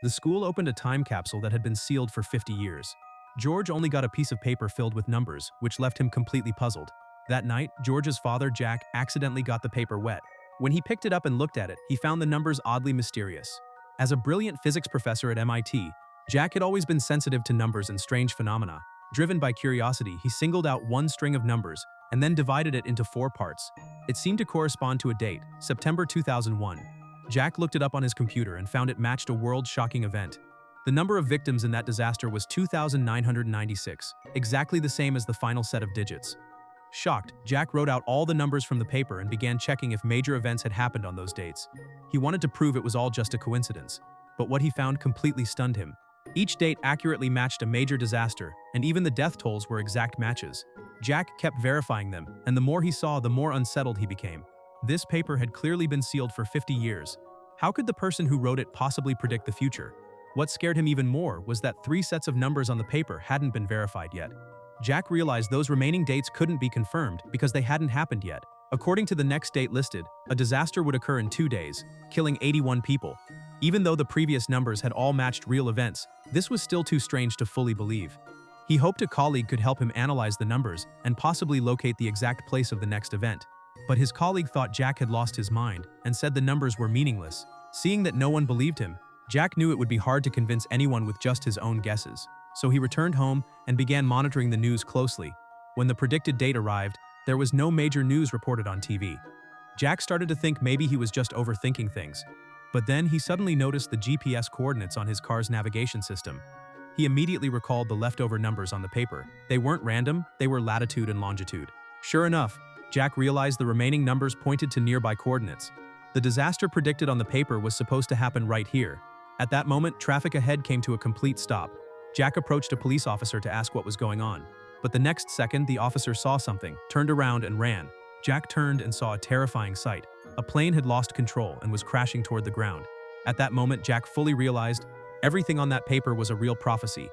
The school opened a time capsule that had been sealed for 50 years. George only got a piece of paper filled with numbers, which left him completely puzzled. That night, George's father, Jack, accidentally got the paper wet. When he picked it up and looked at it, he found the numbers oddly mysterious. As a brilliant physics professor at MIT, Jack had always been sensitive to numbers and strange phenomena. Driven by curiosity, he singled out one string of numbers and then divided it into 4 parts. It seemed to correspond to a date, September 2001. Jack looked it up on his computer and found it matched a world-shocking event. The number of victims in that disaster was 2,996, exactly the same as the final set of digits. Shocked, Jack wrote out all the numbers from the paper and began checking if major events had happened on those dates. He wanted to prove it was all just a coincidence, but what he found completely stunned him. Each date accurately matched a major disaster, and even the death tolls were exact matches. Jack kept verifying them, and the more he saw, the more unsettled he became. This paper had clearly been sealed for 50 years. How could the person who wrote it possibly predict the future? What scared him even more was that 3 sets of numbers on the paper hadn't been verified yet. Jack realized those remaining dates couldn't be confirmed because they hadn't happened yet. According to the next date listed, a disaster would occur in 2 days, killing 81 people. Even though the previous numbers had all matched real events, this was still too strange to fully believe. He hoped a colleague could help him analyze the numbers and possibly locate the exact place of the next event. But his colleague thought Jack had lost his mind and said the numbers were meaningless. Seeing that no one believed him, Jack knew it would be hard to convince anyone with just his own guesses. So he returned home and began monitoring the news closely. When the predicted date arrived, there was no major news reported on TV. Jack started to think maybe he was just overthinking things. But then he suddenly noticed the GPS coordinates on his car's navigation system. He immediately recalled the leftover numbers on the paper. They weren't random, they were latitude and longitude. Sure enough, Jack realized the remaining numbers pointed to nearby coordinates. The disaster predicted on the paper was supposed to happen right here. At that moment, traffic ahead came to a complete stop. Jack approached a police officer to ask what was going on. But the next second, the officer saw something, turned around and ran. Jack turned and saw a terrifying sight. A plane had lost control and was crashing toward the ground. At that moment, Jack fully realized everything on that paper was a real prophecy.